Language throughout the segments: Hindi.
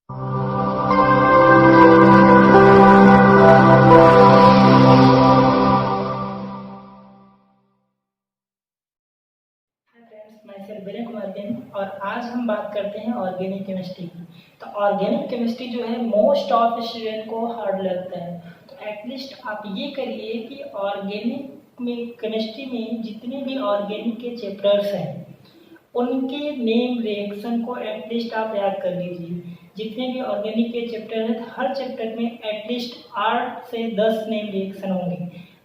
मैं सर विनय कुमार जैन और आज हम बात करते हैं ऑर्गेनिक केमिस्ट्री की। तो ऑर्गेनिक केमिस्ट्री जो है मोस्ट ऑफ स्टूडेंट को हार्ड लगता है। तो एटलीस्ट आप ये करिए कि ऑर्गेनिक में केमिस्ट्री में जितने भी ऑर्गेनिक के चैप्टर्स हैं उनके नेम रिएक्शन को एटलीस्ट आप याद कर लीजिए। जितने भी ऑर्गेनिक के चैप्टर हैं हर चैप्टर में एटलीस्ट 8 से 10 नेम रिएक्शन होंगे।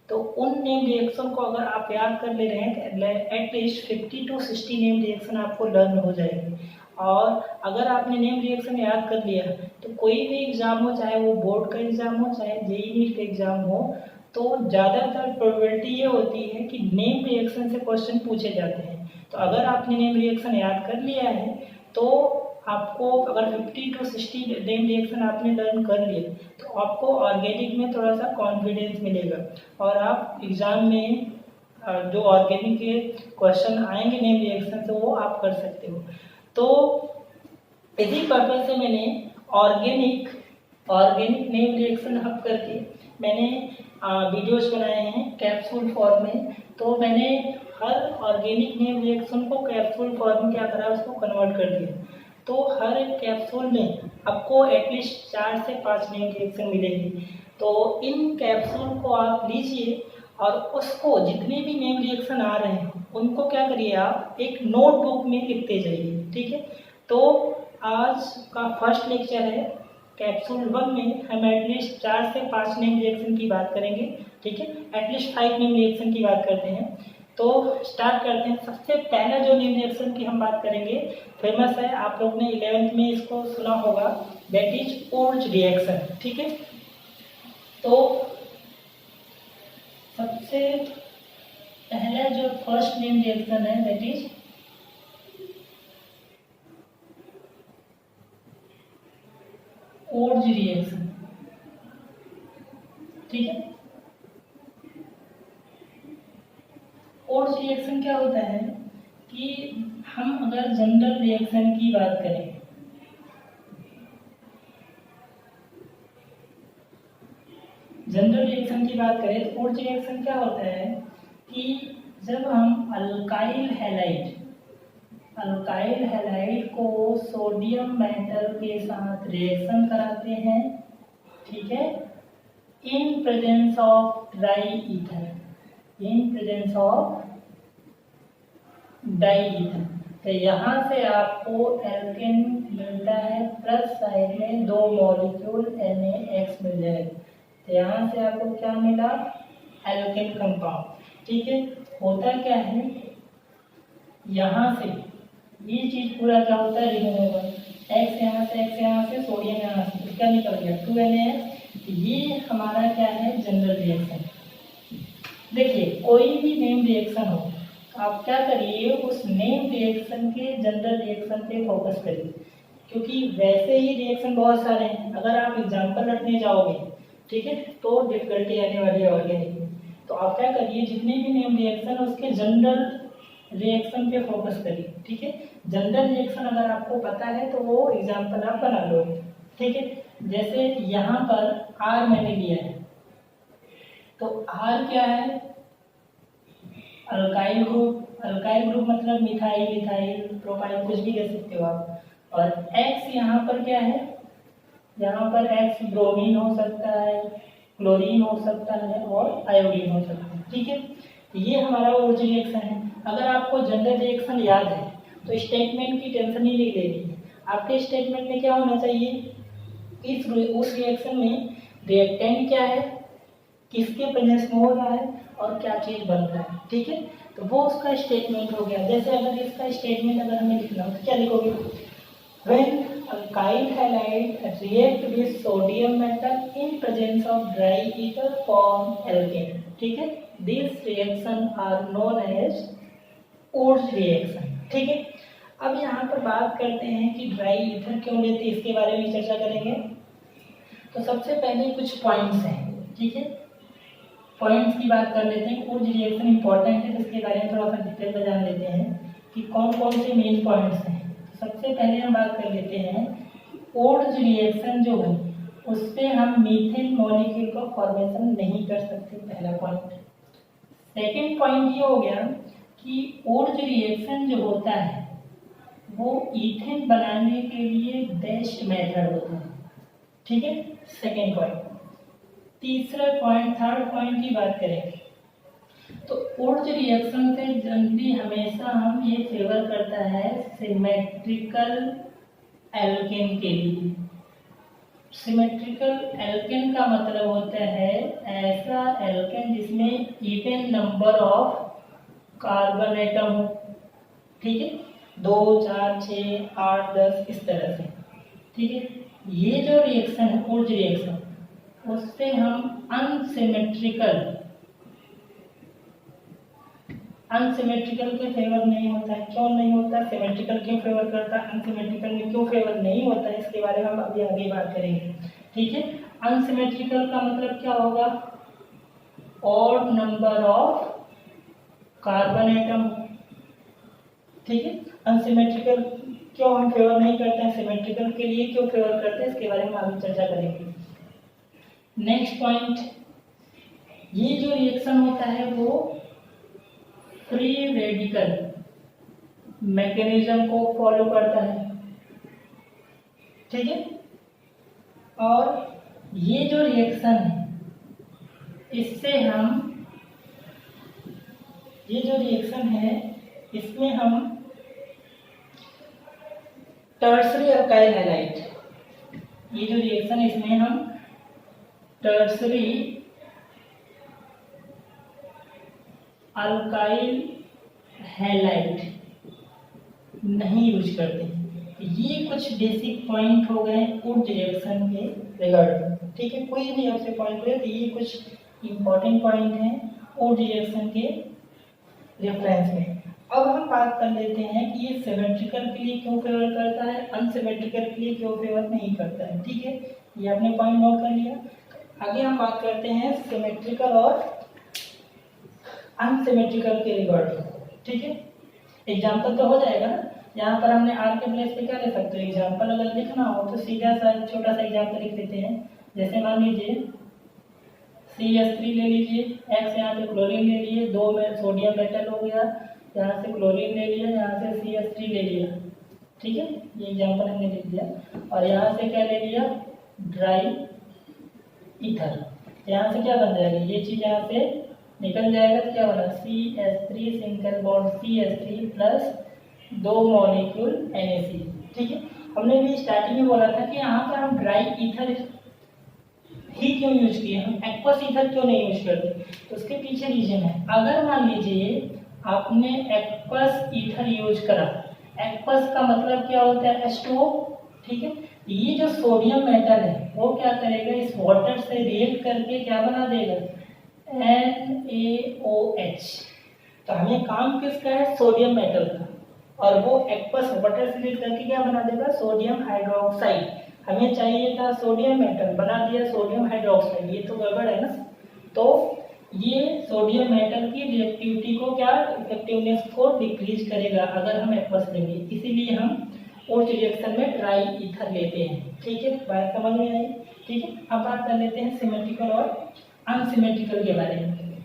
तो उन नेम रिएक्शन को अगर आप याद कर ले रहे हैं तो एटलीस्ट 50 to 60 नेम रिएक्शन आपको लर्न हो जाएगी। और अगर आपने नेम रिएक्शन याद कर लिया तो कोई भी एग्ज़ाम हो, चाहे वो बोर्ड का एग्ज़ाम हो चाहे जेईई नीट का एग्ज़ाम हो, तो ज़्यादातर प्रोबेबिलिटी ये होती है कि नेम रिएक्शन से क्वेश्चन पूछे जाते हैं। तो अगर आपने नेम रिएक्शन याद कर लिया है तो आपको अगर 50 to 60 नेम रिएक्शन आपने लर्न कर लिए तो आपको ऑर्गेनिक में थोड़ा सा कॉन्फिडेंस मिलेगा और आप एग्ज़ाम में जो ऑर्गेनिक के क्वेश्चन आएंगे नेम रिएक्शन से वो आप कर सकते हो। तो इसी पर्पज से मैंने ऑर्गेनिक नेम रिएक्शन हब करके मैंने वीडियोस बनाए हैं कैप्सूल फॉर्म में। तो मैंने हर ऑर्गेनिक नेम रिएक्शन को कैप्सूल फॉर्म में क्या करा, उसको कन्वर्ट कर दिया। तो हर एक कैप्सूल में आपको एटलीस्ट 4 से 5 नेम रिएक्शन मिलेगी। तो इन कैप्सूल को आप लीजिए और उसको जितने भी नेम रिएक्शन आ रहे हैं उनको क्या करिए, आप एक नोटबुक में लिखते जाइए। ठीक है। तो आज का फर्स्ट लेक्चर है कैप्सूल 1 में हम एटलीस्ट 4 से 5 नेम रिएक्शन की बात करेंगे। ठीक है, एटलीस्ट 5 नेम रिएक्शन की बात करते हैं। तो स्टार्ट करते हैं। सबसे पहला जो नेम रिएक्शन की हम बात करेंगे फेमस है, आप लोग ने 11th में इसको सुना होगा, दैट इज ओर्ज रिएक्शन। ठीक है। तो सबसे पहला जो फर्स्ट नेम रिएक्शन है दैट इज ओर्ज रिएक्शन। ठीक है। ओर्ज रिएक्शन क्या होता है कि हम अगर जनरल रिएक्शन की बात करें, जनरल रिएक्शन की बात करें तो ओर्ज रिएक्शन क्या होता है कि जब हम अल्काइल हैलाइड को सोडियम मेटल के साथ रिएक्शन कराते हैं, ठीक है, in presence of dry ether, तो यहाँ से आपको एल्केन मिलता है, प्लस साइड में 2 मॉलिक्यूल NaX मिल जाएगा। तो यहाँ से आपको क्या मिला, एल्केन कंपाउंड। ठीक है। होता क्या है, यहाँ से ये चीज पूरा क्या होता है, रिमूव होगा। X यहाँ से सोडियम यहाँ से, तो क्या निकल गया 2NaX। ये हमारा क्या है, जनरल रिएक्शन। देखिए कोई भी नेम रिएक्शन हो आप क्या करिए, उस नेम रिएक्शन के जनरल रिएक्शन पे फोकस करिए, क्योंकि वैसे ही रिएक्शन बहुत सारे हैं। अगर आप एग्जाम्पल रखने जाओगे, ठीक है, तो डिफिकल्टी आने वाली है ऑर्गेनिक में। तो आप क्या करिए, जितने भी नेम रिएक्शन उसके जनरल रिएक्शन पे फोकस करिए। ठीक है। जनरल रिएक्शन अगर आपको पता है तो वो एग्जाम्पल आप बना लोगे। ठीक है। जैसे यहाँ पर R मैंने लिया है, तो R क्या है, अल्काइल ग्रुप मतलब मिथाइल प्रोपाइल कुछ भी कह सकते हो आप। और X यहाँ पर क्या है, यहाँ पर X ब्रोमीन हो सकता है, क्लोरीन हो सकता है और आयोडीन हो सकता है। ठीक है। ये हमारा ओर्ज रिएक्शन है। अगर आपको जनरल रिएक्शन याद है तो स्टेटमेंट की टेंशन ही नहीं लेनी है। आपके स्टेटमेंट में क्या होना चाहिए, उस रिएक्शन में रिएक्टेंट क्या है, किसके प्रेजेंस में हो रहा है और क्या चीज बन रहा है। ठीक है। तो वो उसका स्टेटमेंट हो गया। जैसे अगर इसका स्टेटमेंट अगर हमें लिखना हो तो क्या लिखोगे, when alkyl halide react with sodium metal in presence of dry ether form alkane. ठीक है। This reaction are known as Wurtz reaction. ठीक है। अब यहाँ पर बात करते हैं कि ड्राई ईथर क्यों लेते हैं, इसके बारे में चर्चा करेंगे। तो सबसे पहले कुछ पॉइंट्स हैं। ठीक है, पॉइंट्स की बात कर लेते हैं। ओर्ज रिएक्शन इंपॉर्टेंट है तो इसके बारे में थोड़ा सा डिटेल में जान लेते हैं कि कौन कौन से मेन पॉइंट्स हैं। तो सबसे पहले हम बात कर लेते हैं ओड्स रिएक्शन जो है उससे हम मीथेन मॉलिक्यूल का फॉर्मेशन नहीं कर सकते, पहला पॉइंट। सेकेंड पॉइंट ये हो गया कि ओड्स रिएक्शन जो होता है वो ईथेन बनाने के लिए बेस्ट मेथड होता है, ठीक है, सेकेंड पॉइंट। तीसरा पॉइंट, थर्ड पॉइंट की बात करें तो ओड्स रिएक्शन से जनरली हमेशा हम ये फेवर करता है सिमेट्रिकल एल्केन के लिए। सिमेट्रिकल एल्केन का मतलब होता है ऐसा एल्केन जिसमें even number of carbon atom हो, ठीक है, 2, 4, 6, 8, 10 इस तरह से, ठीक है। ये जो रिएक्शन है ओड्स रिएक्शन, उससे हम अनसिमेट्रिकल के फेवर नहीं होता है। क्यों नहीं होता, सिमेट्रिकल क्यों फेवर करता है, अनसिमेट्रिकल में क्यों फेवर नहीं होता है, इसके बारे में हम अभी आगे बात करेंगे, ठीक है। अनसिमेट्रिकल का मतलब क्या होगा, odd number of carbon atom, ठीक है। अनसिमेट्रिकल क्यों हम फेवर नहीं करते हैं, सिमेट्रिकल के लिए क्यों फेवर करते हैं, इसके बारे में आगे चर्चा करेंगे। नेक्स्ट पॉइंट, ये जो रिएक्शन होता है वो फ्री रेडिकल मैकेनिज्म को फॉलो करता है, ठीक है। और ये जो रिएक्शन है इससे हम, ये जो रिएक्शन है इसमें हम टर्सरी अल्काइल हैलाइड, ये जो रिएक्शन इसमें हम टर्सरी अल्काइल हैलाइड नहीं यूज करते। ये कुछ बेसिक पॉइंट हो गए ओड्स रिएक्शन के रिगार्डिंग, ठीक है। कोई भी आपसे पॉइंट हुए तो ये कुछ इंपॉर्टेंट पॉइंट हैं ओड्स रिएक्शन के रेफरेंस में। अब हम बात कर लेते हैं कि ये सिमेट्रिकल के लिए क्यों फेवर करता है, अनसिमेट्रिकल के लिए क्यों फेवर नहीं करता है, ठीक है। ये आपने पॉइंट नोट कर लिया। आगे हम बात करते हैं सिमेट्रिकल और अनसिमेट्रिकल के रिगार्डिंग, ठीक है। एग्जाम्पल तो हो जाएगा ना, यहाँ पर हमने आर के प्लेस पे क्या ले सकते हो, एग्जाम्पल अगर लिखना हो तो सीधा सा छोटा सा एग्जाम्पल लिख देते हैं। जैसे मान लीजिए CH3 ले लीजिए, X यहाँ पे क्लोरीन ले लिए, 2 में सोडियम मेटल हो गया, यहाँ से क्लोरीन ले लिया, यहाँ से CH3 ले लिया, ठीक है। ये एग्जाम्पल हमने लिख दिया। और यहाँ से क्या ले लिया, ड्राई ईथर। यहाँ से क्या बन जाएगा, ये चीज़ यहाँ से निकल जाएगा तो क्या बना, CH3 single bond CH3 plus 2 molecule NaC, ठीक है। हमने भी स्टार्टिंग में बोला था कि यहाँ पर हम ड्राई ईथर ही क्यों यूज किए, हम एक्वस ईथर क्यों नहीं यूज करते, तो उसके पीछे रीजन है। अगर मान लीजिए आपने एक्वस ईथर यूज करा, एक्वस का मतलब क्या होता है, H2O, ठीक है। ये जो सोडियम मेटल है वो क्या करेगा, इस वाटर से रिएक्ट करके क्या बना देगा, NaOH। तो हमें काम किसका है, सोडियम मेटल का, और वो एक्वस वाटर से रिएक्ट करके क्या बना देगा, सोडियम हाइड्रोक्साइड। हमें चाहिए था सोडियम मेटल, बना दिया सोडियम हाइड्रोक्साइड, ये तो गड़बड़ है ना। तो ये सोडियम मेटल की रिएक्टिविटी को क्या, इफेक्टिवनेस को डिक्रीज करेगा अगर हम एक्वस लेंगे, इसीलिए हम ओड्स रिएक्शन में ड्राई ईथर लेते हैं, ठीक है। बात समझ में आई, ठीक है। अब बात कर लेते हैं सिमेट्रिकल और अनसिमेट्रिकल के बारे में,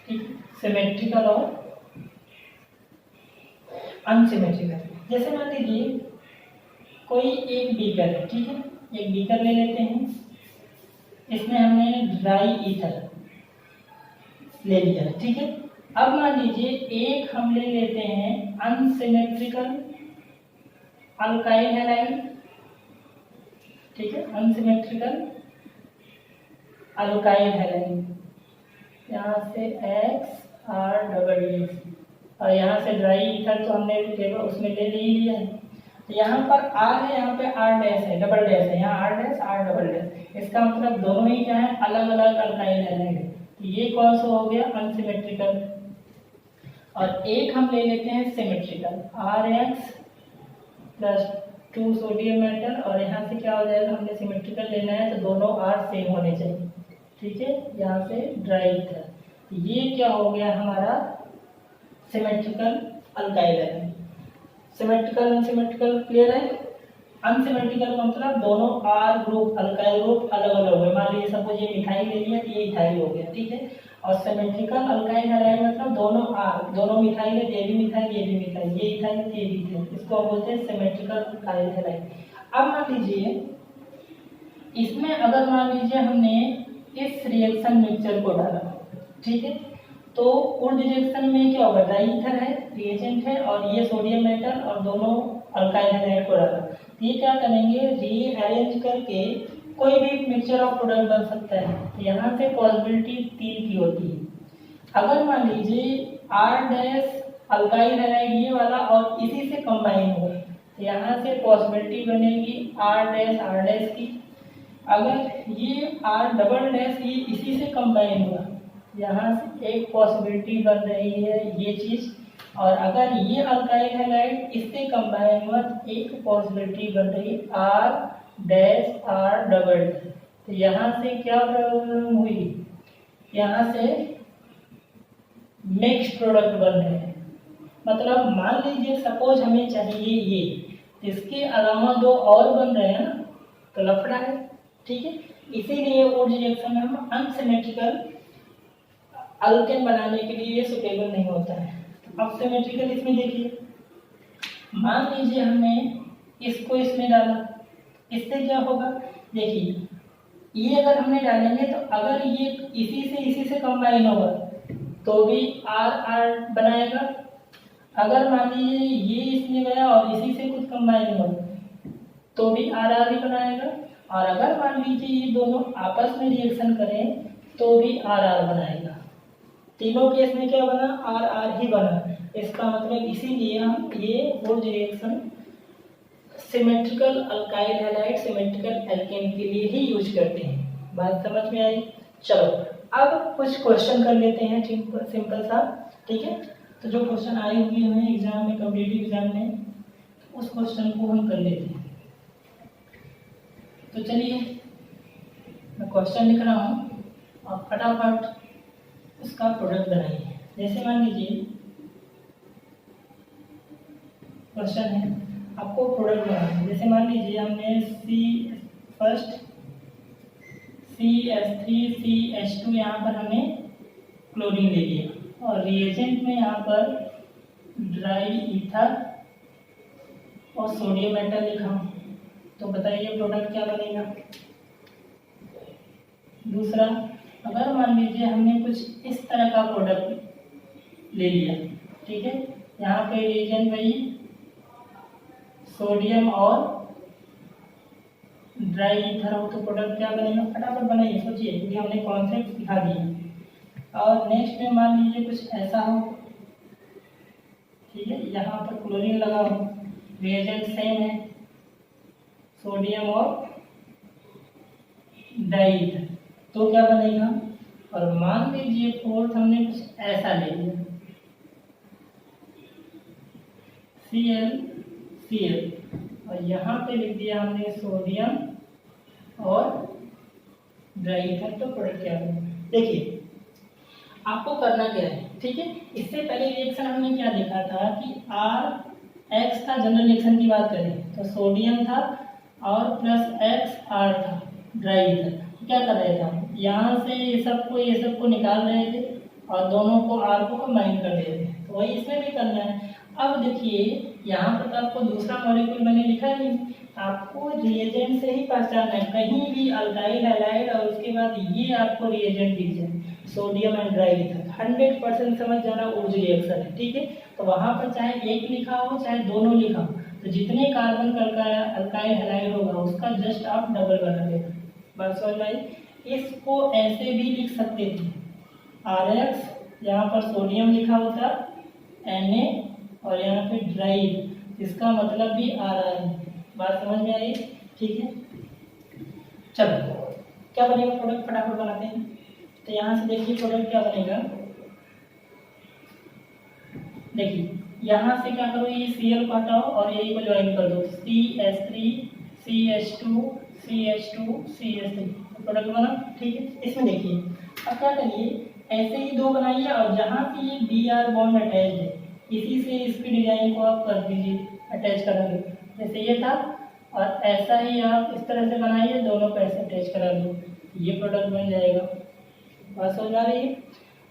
ठीक है। सिमेट्रिकल और अनसिमेट्रिकल, जैसे मान लीजिए कोई एक बीकर है, ठीक है, एक बीकर ले लेते हैं, इसमें हमने ड्राई ईथर ले लिया, ठीक है। अब मान लीजिए एक हम ले लेते हैं अनसिमेट्रिकल अल्काइल हैलाइड, ठीक है, अनसिमेट्रिकल अल्काइल हैलाइड, यहाँ से XR और यहाँ से ड्राई ईथर तो हमने टेबल उसमें ले लिया है। तो यहाँ पर R है, यहाँ पे R डैश है, डबल डैश है, यहाँ R dash R double dash, इसका मतलब दोनों ही क्या है, अलग अलग अल्काइल हैलाइड है। तो ये कौन सा हो गया, अनसिमेट्रिकल। और एक हम ले लेते हैं symmetrical, RX plus 2 sodium metal, और यहाँ से क्या हो जाएगा, हमने सिमेट्रिकल लेना है तो दोनों R सेम होने चाहिए, ठीक है। यहाँ से ड्राई ईथर, ये क्या हो गया हमारा symmetrical alkyl halide. Symmetrical unsymmetrical clear है। अनसिमेट्रिकल का मतलब दोनों आर ग्रुप अल्काइल ग्रुप अलग अलग हुए। मान लीजिए सपोज ये मिथाइल ले लिया, ये इथाइल हो गया, ठीक है। और सिमेट्रिकल अल्काइल हैलाइड मतलब दोनों आर, दोनों मिथाइल है, ये भी मिथाइल ये भी मिथाइल, ये इथाइल ये भी इथाइल, इसको हम बोलते हैं सिमेट्रिकल अल्काइल हैलाइड। अब मान लीजिए इसमें अगर मान लीजिए हमने इस रिएक्शन मिक्सचर को डाला, ठीक है, तो उस रिएक्शन में क्या होगा, डाईईथर है रिएजेंट है और ये सोडियम मेटल और दोनों अल्काइल हैलाइड को डाला, ये क्या करेंगे, रीअरेंज करके कोई भी मिक्सचर ऑफ प्रोडक्ट बन सकता है। यहाँ से पॉसिबिलिटी 3 की होती है। अगर मान लीजिए आर डैश अल्काइल हैलाइड ये वाला और इसी से कंबाइन हुआ, तो यहाँ से पॉसिबिलिटी बनेगी आर डैश की। अगर ये आर डबल डैश ये इसी से कंबाइन हुआ, यहाँ से एक पॉसिबिलिटी बन रही है ये चीज़। और अगर ये अल्काइल हैलाइड इससे कंबाइन हुआ तो एक पॉसिबिलिटी बन रही आर डैश आर डबल। तो यहाँ से क्या प्रॉब्लम हुई, यहाँ से मिक्स प्रोडक्ट बन रहे हैं। मतलब मान लीजिए सपोज हमें चाहिए ये, इसके अलावा 2 और बन रहे हैं ना, तो लफड़ा है, ठीक है। इसीलिए वो रिएक्शन में हम अनसिमेट्रिकल अल्केन बनाने के लिए ये सुटेबल नहीं होता है। अब सिमेट्रिकल इसमें देखिए, मान लीजिए हमने इसको इसमें डाला, इससे क्या होगा, देखिए ये अगर हमने डालेंगे तो अगर ये इसी से कंबाइन होगा तो भी आर आर बनाएगा। अगर मान लीजिए ये इसमें गया और इसी से कुछ कंबाइन हुआ तो भी आर आर ही बनाएगा। और अगर मान लीजिए ये दोनों आपस में रिएक्शन करें तो भी आर आर बनाएगा। तीनों केस में क्या बना, आर आर ही बना। इसका मतलब इसीलिए हम ये वुड reaction symmetrical alkyl halide symmetrical alkane के लिए ही यूज करते हैं। बात समझ में आई। चलो अब कुछ क्वेश्चन कर लेते हैं सिंपल सा, ठीक है। तो जो क्वेश्चन आए हुए हैं एग्जाम में, कॉम्पिटिटिव एग्जाम में, उस क्वेश्चन को हम कर लेते हैं। तो चलिए मैं क्वेश्चन लिख रहा हूँ, आप फटाफट उसका प्रोडक्ट बनाइए। जैसे मान लीजिए क्वेश्चन है, आपको प्रोडक्ट बनाना है। जैसे मान लीजिए हमने फर्स्ट CH3CH2 यहाँ पर हमें क्लोरीन ले लिया और रिएजेंट में यहाँ पर ड्राई ईथर और सोडियम मेटल लिखा। तो बताइए प्रोडक्ट क्या बनेगा। दूसरा, अगर मान लीजिए हमने कुछ इस तरह का प्रोडक्ट ले लिया, ठीक है, यहाँ पे रिएजेंट वही सोडियम और ड्राई ईथर हो, तो प्रोडक्ट क्या बनेगा, फटाफट बनाइए, सोचिए, क्योंकि हमने कॉन्सेप्ट दिखा दिया। और नेक्स्ट में मान लीजिए कुछ ऐसा हो, ठीक है, यहाँ पर क्लोरीन लगा हो, रिएजेंट सेम है, सोडियम और डाई ईथर, तो क्या बनेगा। और मान लीजिए फोर्थ हमने कुछ ऐसा ले लिया, Cl और यहाँ पे लिख दिया हमने सोडियम और ड्राई ईथर, तो प्रोडक्ट क्या बनेगा। देखिए आपको करना क्या है, ठीक है। इससे पहले रिएक्शन हमने क्या देखा था कि RX था, जनरल रिएक्शन की बात करें तो सोडियम था और प्लस XR था ड्राई ईथर। क्या कर रहे थे हम, यहाँ से ये सबको निकाल रहे थे और दोनों को R को कंबाइन कर रहे थे। तो वही इसमें भी करना है। अब देखिए यहाँ पर तो आपको दूसरा मॉलिक्यूल मैंने लिखा नहीं, आपको रिएजेंट से ही पहचानना है। कहीं भी अल्काइल हैलाइड और उसके बाद ये आपको रिएजेंट दिख जाए, सोडियम एंड ड्राई ईथर, 100% समझ जाना ऊर्जा रिएक्शन है, ठीक है। तो वहाँ पर चाहे एक लिखा हो चाहे दोनों लिखा हो, तो जितने कार्बन का अल्काइल हैलाइड होगा उसका जस्ट आप डबल बना देना। बात समझ में आई। इसको ऐसे भी लिख सकते थे, RX यहाँ पर सोडियम लिखा होता, Na और यहाँ पे ड्राई, इसका मतलब भी RR है। बात समझ में आई, ठीक है। चलो क्या बनेगा प्रोडक्ट, फटाफट बनाते हैं। तो यहाँ से देखिए प्रोडक्ट क्या बनेगा। देखिए यहाँ से क्या करो, ये Cl को हटाओ और यही को ज्वाइन कर दो, CH3 CH2 CH2 CH3, product बना, ठीक है। इसमें देखिए अब क्या करिए, ऐसे ही 2 बनाइए और जहाँ पे ये Br बॉन्ड अटैच है इसी से इसकी डिजाइन को आप कर दीजिए अटैच करा लो, जैसे ये था, और ऐसा ही आप इस तरह से बनाइए, दोनों को ऐसे अटैच करा लो, ये प्रोडक्ट बन जाएगा। बात समझ आ रही है?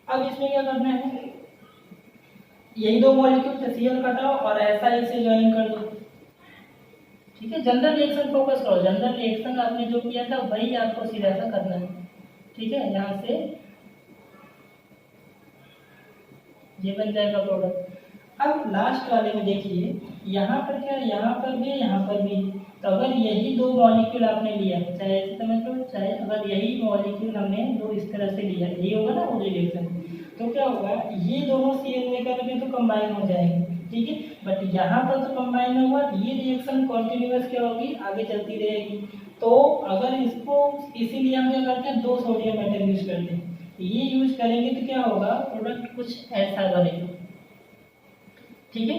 अब इसमें क्या करना है, यही दो मॉलिक्यूल से Cl कटाओ और ऐसा इसे ज्वाइन कर दो। ठीक है, जनरल रिएक्शन फोकस करो, जनरल रिएक्शन आपने जो किया था वही आपको सीधा सा करना है। ठीक है, यहाँ से ये बन जाएगा प्रोडक्ट। अब लास्ट वाले में देखिए, यहाँ पर क्या, यहाँ पर भी, यहाँ पर भी, तो अगर यही दो मॉलिक्यूल आपने लिया, चाहे ऐसे समझ लो, चाहे अगर यही मॉलिक्यूल हमने दो इस तरह से लिया, ये होगा ना वो रिएक्शन, तो क्या होगा, ये दोनों Cl लेकर के तो कंबाइन हो जाएंगे। ठीक है, बट यहाँ पर तो कंबाइन हुआ, ये रिएक्शन कॉन्टिन्यूअस क्या होगी, आगे चलती रहेगी। तो अगर इसको, इसीलिए हम क्या करते हैं, दो सोडियम मेटल यूज करते हैं। ये यूज करेंगे तो क्या होगा, प्रोडक्ट कुछ ऐसा बनेगा। ठीक है,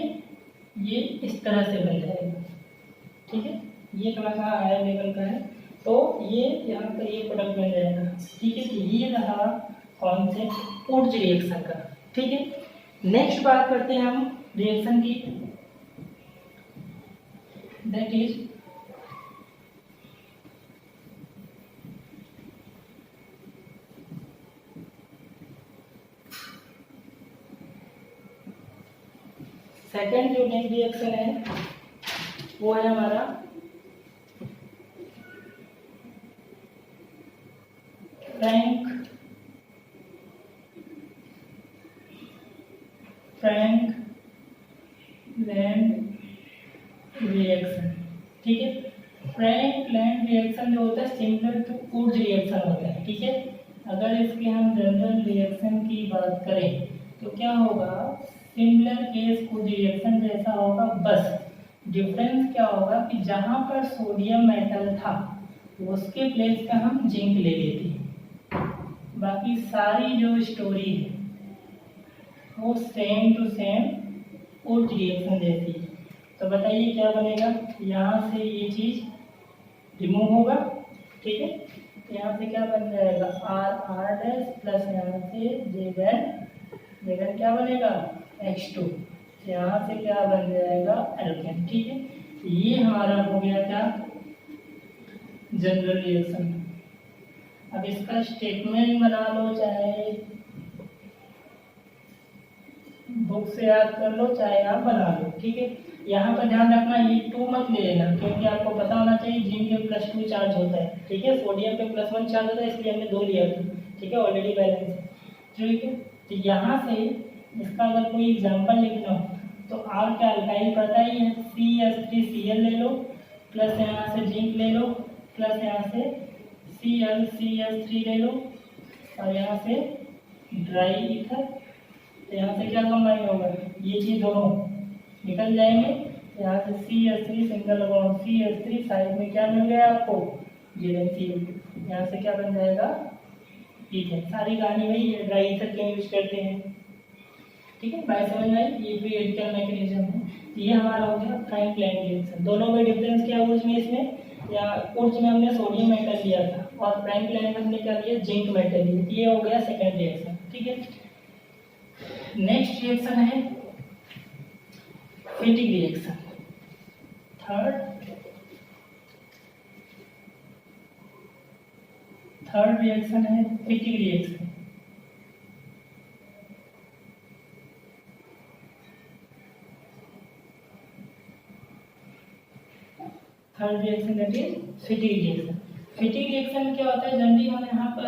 ये इस तरह से बन जाएगा। ठीक है, ये थोड़ा सा हायर लेवल का है, तो ये यहाँ पर ये प्रोडक्ट बन जाएगा। ठीक है, तो ये रहा कॉन्सेप्ट उर्ज रिएक्शन का। ठीक है, नेक्स्ट बात करते हैं हम रिएक्शन की, दैट इज सेकेंड। जो नेक्स्ट रिएक्शन है वो है हमारा फ्रैंक लैंड रिएक्शन। ठीक है, फ्रैंक लैंड रिएक्शन जो होता है सिमिलर टू उर्ज रिएक्शन होता है। ठीक है, अगर इसके हम जनरल रिएक्शन की बात करें तो क्या होगा, सिमिलर केस उर्ज रिएक्शन जैसा होगा, बस डिफरेंस क्या होगा कि जहाँ पर सोडियम मेटल था उसके प्लेस पे हम जिंक ले लेते हैं, बाकी सारी जो स्टोरी है वो same to same Wurtz reaction जैसी है। तो बताइए क्या बनेगा, यहाँ से ये चीज रिमूव होगा। ठीक है, तो यहाँ से क्या बन जाएगा, आर डैश प्लस यहाँ से जेगन क्या बनेगा, H2। यहाँ से क्या बन जाएगा, एल्केन। ठीक है, ये हमारा हो गया क्या, जनरल रिएक्शन। अब इसका स्टेटमेंट बना लो, चाहे बुक से याद कर लो, चाहे आप बना लो। ठीक है, यहाँ पर ध्यान रखना, ये 2 मत ले लेना, क्योंकि आपको पता होना चाहिए जिंक पे +2 चार्ज होता है। ठीक है, सोडियम पे +1 चार्ज होता है, इसलिए हमने 2 लिया था। ठीक है, ऑलरेडी बैलेंस है। ठीक है, तो यहाँ से इसका अगर कोई एग्जाम्पल लिखना हो तो आर का अल्काइल पता ही है, CH3Cl ले लो, प्लस यहाँ से जिंक ले लो, प्लस यहाँ से ClCH3 ले लो, और यहाँ से ड्राई ईथर। तो यहाँ से क्या कंबाइन होगा, ये चीज दोनों निकल जाएंगे। यहाँ से CH3 single bond CH3, side में क्या मिल गया आपको, ZnCl। यहाँ से क्या बन जाएगा, ईथर। सारी कहानी वही है, ड्राई ईथर क्यों यूज करते हैं। ठीक है, बात समझ में आई, ये रिएक्शन मैकेनिज्म है। ये हमारा हो गया फ्रैंक लैंड रिएक्शन। दोनों में डिफरेंस क्या है, उर्ज में, इसमें या उर्ज में हमने सोडियम मेटल लिया था और फ्रैंक लैंड में हमने क्या लिया, जिंक मेटल लिया। ये हो गया सेकंड रिएक्शन। ठीक है, नेक्स्ट रिएक्शन है फिटिंग रिएक्शन। थर्ड रिएक्शन है fitting reaction. Third reaction that is fitting reaction. Fitting reaction में क्या होता है, जनरली हम यहाँ पर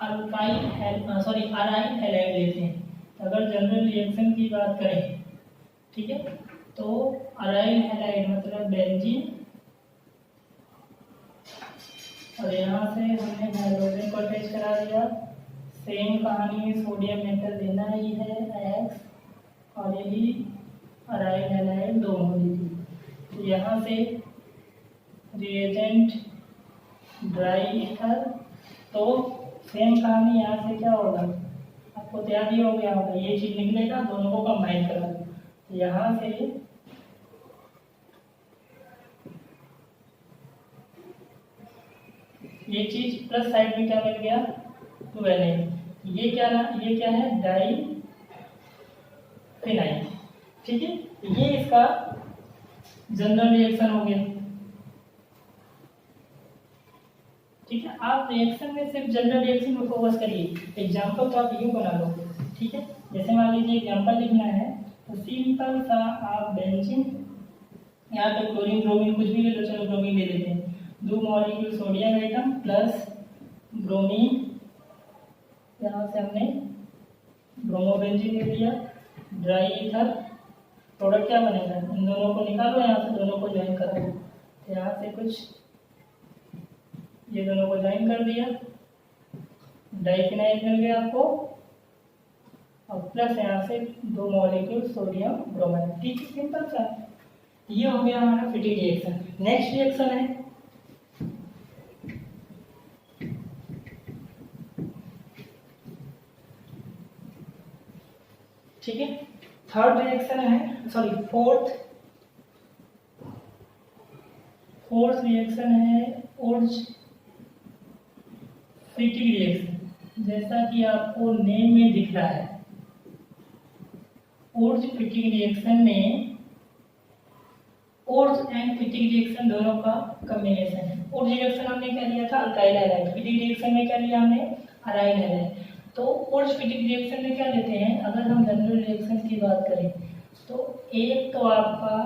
अराइल हैलाइड लेते हैं। अगर जनरल रिएक्शन की बात करें, ठीक है, तो अराइल हैलाइड मतलब बेंजीन, और यहाँ से हमने हाइड्रोजन को अटैच करा दिया। सेम कहानी में सोडियम मेटल देना ही है X, और यही अराइल हैलाइड दोनों लीजिए। तो यहाँ से रिएजेंट ड्राई ईथर, तो सेम कहानी यहाँ से क्या होगा, आपको याद ही हो गया होगा, ये चीज निकलेगा, दोनों को कंबाइन करा दो। तो यहाँ से ये चीज प्लस साइड में क्या मिल गया, 2Na। ये क्या है, डाई फिनाइल। ठीक है, ये इसका जनरल रिएक्शन हो गया। ठीक है, आप रिएक्शन में सिर्फ जनरल रिएक्शन में फोकस करिए। एग्जाम्पल तो आप यूँ बना लो, ठीक है। जैसे मान लीजिए एग्जाम्पल लिखना है तो सिंपल सा आप बेंजीन, यहाँ पे क्लोरीन ब्रोमीन कुछ भी ले लो, चलो ब्रोमीन ले लेते हैं। 2 molecule sodium atom plus bromine, यहाँ से हमने ब्रोमोबेंजीन ले लिया, ड्राई ईथर, प्रोडक्ट क्या बनेगा, इन दोनों को निकालो, यहाँ से दोनों को ज्वाइन करा दो। तो यहाँ से कुछ ये दोनों को ज्वाइन कर दिया, डाइफिनाइल मिल गया आपको, और प्लस यहाँ से 2 मॉलिक्यूल सोडियम ब्रोमाइड। ठीक है, सिंपल सा। ये हो गया हमारा फिटिंग रिएक्शन। नेक्स्ट रिएक्शन है ठीक है, थर्ड रिएक्शन है, सॉरी फोर्थ रिएक्शन है ओर्ज फिटिंग रिएक्शन। जैसा कि आपको नेम में दिख रहा है, ओर्ज फिटिंग रिएक्शन में ओर्ज एंड फिटिंग रिएक्शन दोनों का कॉम्बिनेशन है। ओर्ज रिएक्शन हमने क्या लिया था, अल्काइल हैलाइड। फिटिंग रिएक्शन में क्या लिया हमने, अराइल हैलाइड। तो ओर्ज फिटिंग रिएक्शन में क्या लेते हैं, अगर हम जनरल रिएक्शन की बात करें तो एक तो आपका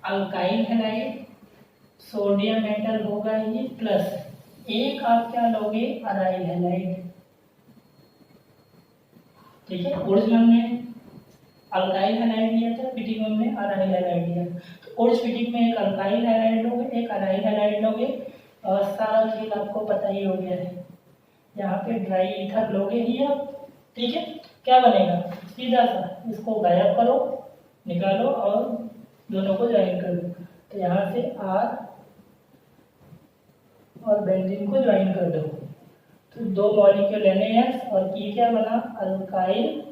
अल्काइल हैलाइड सोडियम मेटल होगा ये, प्लस एक आप क्या लोगे, अराइल हैलाइड। ठीक है, ओर्ज में हमने अल्काइल हैलाइड लिया था, फिटिंग में हमने अराइल हैलाइड लिया। तो ओर्ज फिटिंग में एक अल्काइल हैलाइड लोगे, एक अराइल हैलाइड लोगे, और सारा खेल आपको पता ही हो गया है। यहाँ पे ड्राई ईथर लोगे ही आप। ठीक है, क्या बनेगा, सीधा सा इसको गायब करो, निकालो और दोनों को ज्वाइन कर दो। तो यहाँ से आर और बेंजीन को ज्वाइन कर दो, तो 2 मॉलिक्यूल NaS और ये क्या बना, अल्काइल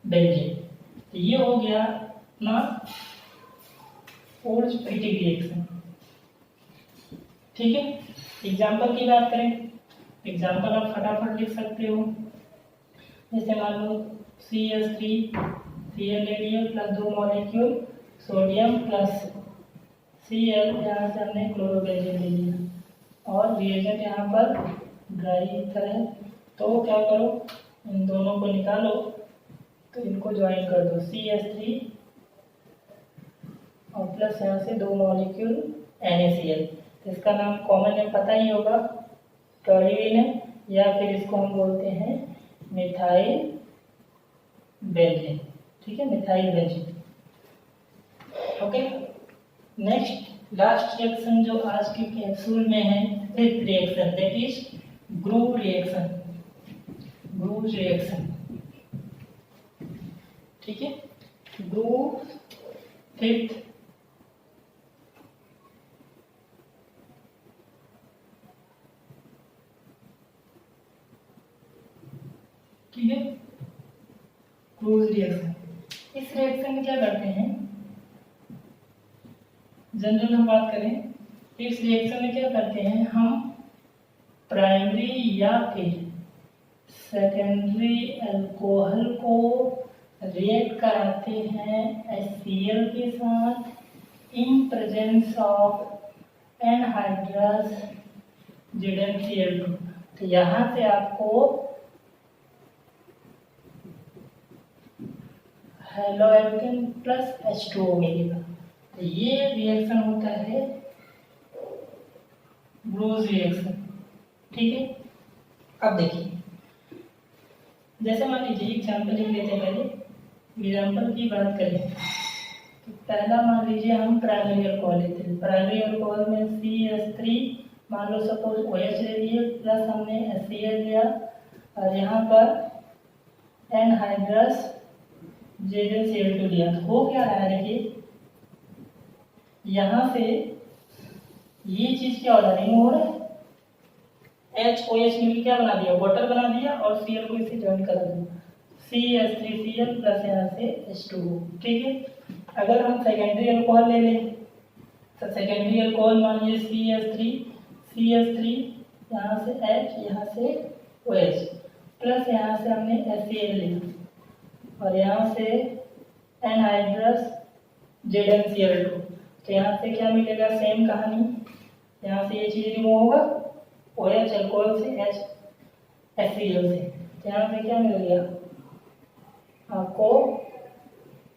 बेंजीन। तो ये हो गया ना ओर्ज फिटिंग रिएक्शन। ठीक है, एग्जाम्पल की बात करें, एग्जाम्पल आप फटाफट लिख सकते हो। जैसे मान लो CH3Cl ले लिया plus 2 molecule sodium plus Cl, यहाँ से हमने क्लोरोबेंजीन ले लिया, और रिएजेंट यहाँ पर ड्राई ईथर है। तो क्या करो, इन दोनों को निकालो, तो इनको ज्वाइन कर दो, CH3 और प्लस यहाँ से 2 मॉलिक्यूल NaCl। तो इसका नाम कॉमन नेम पता ही होगा, टोल्यूइन है, या फिर इसको हम बोलते हैं मिथाइल बेंजीन। ठीक है, methyl benzene. Okay, next last reaction जो आज के कैप्सूल में है, fifth reaction, that is groove reaction. Groove reaction, ठीक है, ग्रूव फिफ्थ। ठीक है, क्रूज रिएक्शन। इस रिएक्शन में क्या करते हैं, जनरल हम बात करें, इस रिएक्शन में क्या करते हैं, हम प्राइमरी या फिर सेकेंडरी अल्कोहल को रिएक्ट कराते हैं HCl के साथ इन प्रेजेंस ऑफ एनहाइड्रस ZnCl2। तो यहाँ से आपको हेलोएल्केन प्लस H2O मिलेगा। तो ये रिएक्शन होता है ब्रूज रिएक्शन। ठीक है, अब देखिए, जैसे मान लीजिए एग्जाम्पल लिख लेते हैं। पहले एग्जाम्पल की बात करें तो पहला मान लीजिए हम प्राइमरी अल्कोहल लेते हैं। प्राइमरी अल्कोहल में CH3 मान लो सपोज OH ले लिए, प्लस हमने HCl लिया, और यहाँ पर एनहाइड्रस ZnCl2 लिया। तो हो क्या रहा है, देखिए यहाँ से ये चीज क्या हो रहा है, रिमूव हो रहा है। HOH मिलकर क्या बना दिया, वाटर बना दिया, और Cl को इसे ज्वाइन करा दिया, CH3Cl प्लस यहाँ से H2O। ठीक है, अगर हम सेकेंडरी अल्कोहल ले लें तो सेकेंडरी अल्कोहल मान लीजिए CH3 यहाँ से H, यहाँ से OH, प्लस यहाँ से हमने HCl लिया, और यहाँ से एनहाइड्रस ZnCl2। तो यहाँ से क्या मिलेगा, सेम कहानी, यहाँ से ये चीज़ रिमूव होगा OH अल्कोहल से HCl से, तो यहाँ से क्या मिल गया आपको,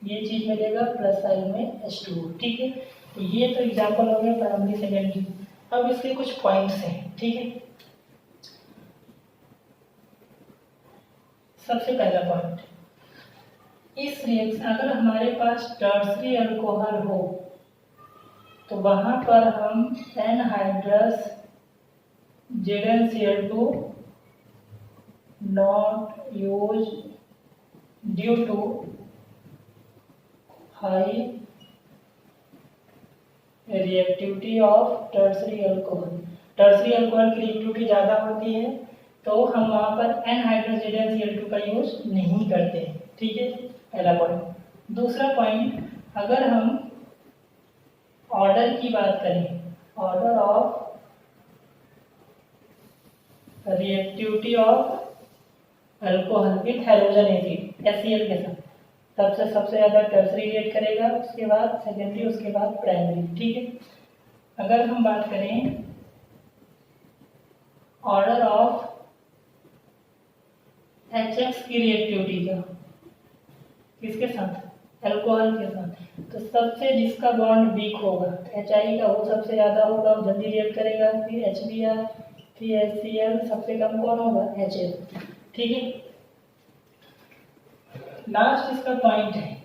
ये चीज़ मिलेगा प्लस साइड में H2O। ठीक है, तो ये तो एग्जाम्पल हो गया प्राइमरी सेकेंडरी। अब इसके कुछ पॉइंट्स हैं। ठीक है, सबसे पहला पॉइंट, इस रिएक्शन अगर हमारे पास टर्सरी अल्कोहल हो तो वहां पर हम anhydrous ZnCl2 not use due to high reactivity of tertiary alcohol. Tertiary alcohol की रिएक्टिविटी ज़्यादा होती है तो हम वहाँ पर एनहाइड्रस ZnCl2 का यूज नहीं करते हैं। ठीक है, पहला पॉइंट। दूसरा पॉइंट, अगर हम ऑर्डर की बात करें, order of reactivity of alcohol with halogen acid HCl के साथ, सबसे ज़्यादा टर्सरी रिएक्ट करेगा, उसके बाद सेकेंडरी, उसके बाद प्राइमरी। ठीक है, अगर हम बात करें ऑर्डर ऑफ HX की रिएक्टिविटी का, किसके साथ, अल्कोहल के साथ, तो सबसे जिसका बॉन्ड वीक होगा HI का वो सबसे ज़्यादा होगा, वो जल्दी रिएक्ट करेगा, फिर HBr, फिर HCl, सबसे कम कौन होगा, HF। ठीक है, लास्ट इसका पॉइंट है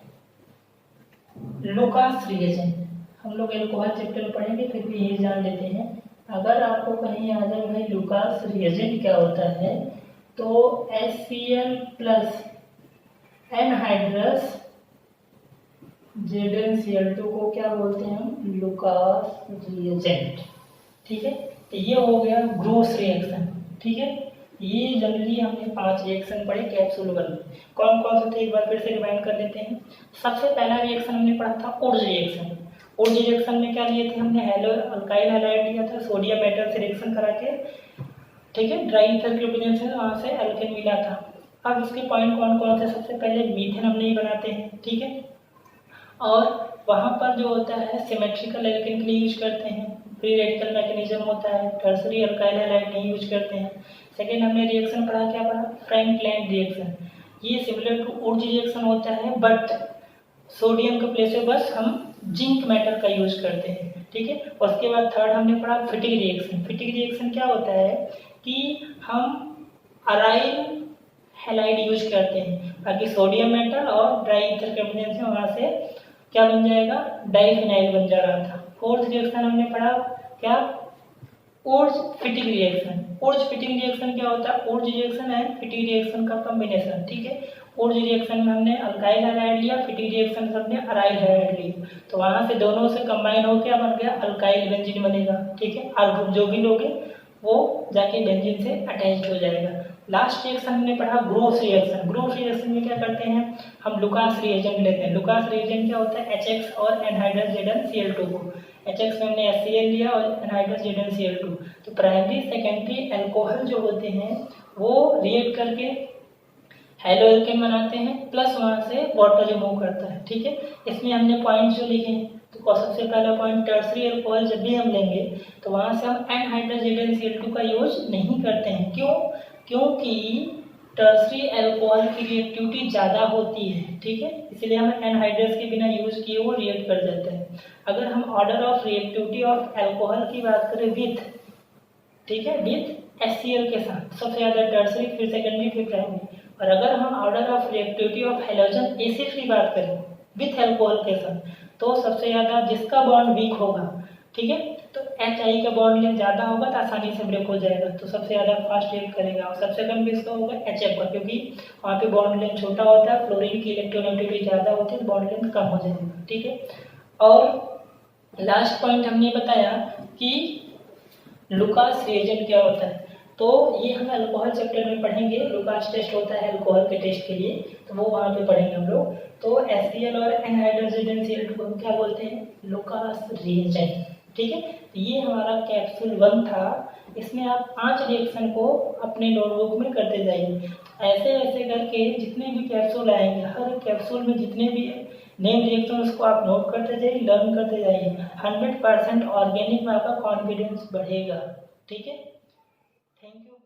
लुकास रिएजेंट। हम लोग अल्कोहल चैप्टर में पढ़ेंगे, फिर भी ये जान लेते हैं। अगर आपको कहीं आ जाए भाई लुकास रिएजेंट क्या होता है, तो HCl प्लस एनहाइड्रस ZnCl2 को क्या बोलते हैं हम, लुकास रिएजेंट। ठीक है, तो ये हो गया ग्रोस रिएक्शन। ठीक है, ये जनरली हमने 5 रिएक्शन पढ़े कैप्सूल वन में। कौन कौन से थे एक बार फिर से रिमाइंड कर लेते हैं। सबसे पहला रिएक्शन हमने पढ़ा था उर्ज रिएक्शन। उर्ज रिएक्शन में क्या लिए थे हमने, हेलो अल्काइल हैलाइड लिया था, सोडियम मेटल से रिएक्शन करा के, ठीक है, ड्राई ईथर के ओपिनियन से वहाँ से एल्केन मिला था। अब इसके पॉइंट कौन कौन से, सबसे पहले मीथेन हम नहीं बनाते हैं। ठीक है, और वहाँ पर जो होता है सिमेट्रिकल एल्केन के लिए यूज करते हैं, फ्री रेडिकल मैकेनिज्म होता है, टर्सरी अल्काइल हैलाइड नहीं यूज करते हैं। सेकेंड हमने रिएक्शन पढ़ा, क्या पढ़ा, फ्रैंक-लैंड रिएक्शन। ये सिमिलर टू उर्ज रिएक्शन होता है, बट सोडियम के प्लेस पे बस हम जिंक मेटल का यूज करते हैं। ठीक है, उसके बाद थर्ड हमने पढ़ा फिटिक रिएक्शन। फिटिक रिएक्शन क्या होता है कि हम अराइल हैलाइड यूज करते हैं, बाकी सोडियम मेटल और ड्राई ईथर के ओपिनियन से वहाँ से क्या बन जाएगा, डाइफिनाइल बन जा रहा था। फोर्थ रिएक्शन हमने पढ़ा क्या, उर्ज फिटिक रिएक्शन। उर्ज फिटिक रिएक्शन क्या होता है, उर्ज रिएक्शन एंड फिटिक रिएक्शन का कॉम्बिनेशन। ठीक है, उर्ज रिएक्शन में हमने अल्काइल हैलाइड लिया, फिटिक रिएक्शन में हमने अराइल हैलाइड लिया, तो वहाँ से दोनों से कंबाइन होकर क्या बन गया, अल्काइल बेंजीन बनेगा। ठीक है, आर ग्रुप जो भी लोगे वो जाके बेंजीन से अटैच हो जाएगा। लास्ट रिएक्शन हमने पढ़ा ग्रोस रिएक्शन। ग्रोस रिएक्शन में क्या करते हैं हम, लुकास रिएजेंट लेते हैं। लुकास रिएजेंट क्या होता है, HX और एनहाइड्रस ZnCl2 को, HX में हमने HCl लिया और एनहाइड्रस ZnCl2, तो प्राइमरी सेकेंडरी अल्कोहल जो होते हैं वो रिएक्ट करके हेलो एल्केन बनाते हैं, प्लस वहाँ से वाटर रिमूव करता है। ठीक है, इसमें हमने पॉइंट जो लिखे हैं, तो सबसे पहला पॉइंट, टर्सरी अल्कोहल जब भी हम लेंगे तो वहाँ से हम एनहाइड्रस ZnCl2 का यूज नहीं करते हैं। क्यों, क्योंकि टर्सरी अल्कोहल की रिएक्टिविटी ज़्यादा होती है। ठीक है, इसलिए हम एनहाइड्रस के बिना यूज किए वो रिएक्ट कर जाते हैं। अगर हम order of reactivity of alcohol की बात करें विथ, ठीक है, विथ HCl के साथ, सबसे ज़्यादा टर्सरी, फिर सेकेंडरी, फिर प्राइमरी। और अगर हम order of reactivity of halogen acid की बात करें विथ अल्कोहल के साथ, तो सबसे ज़्यादा जिसका बॉन्ड वीक होगा, ठीक है, तो HI का बॉन्ड लेंथ ज़्यादा होगा तो आसानी से ब्रेक हो जाएगा, तो सबसे ज़्यादा फास्ट रिएक्ट करेगा। और सबसे कम किसका होगा, HF का, क्योंकि वहाँ पे बॉन्ड लेंथ छोटा होता है, फ्लोरीन की इलेक्ट्रोनेगेटिविटी ज़्यादा होती है, बॉन्ड लेंथ कम हो जाएगा। ठीक है, और लास्ट पॉइंट हमने बताया कि लुकास रिएजेंट क्या होता है, तो ये हम अल्कोहल चैप्टर में पढ़ेंगे। लुकास टेस्ट होता है अल्कोहल के टेस्ट के लिए, तो वो वहाँ पे पढ़ेंगे हम लोग। तो HCl और एनहाइड्रस ZnCl2 को क्या बोलते हैं, लुकास रिएजेंट। ठीक है, तो ये हमारा कैप्सूल 1 था। इसमें आप 5 रिएक्शन को अपने नोटबुक में करते जाइए। ऐसे ऐसे करके जितने भी कैप्सूल आएंगे, हर कैप्सूल में जितने भी नेम रिएक्शन उसको आप नोट करते जाइए, लर्न करते जाइए। 100% ऑर्गेनिक में आपका कॉन्फिडेंस बढ़ेगा। ठीक है, थैंक यू।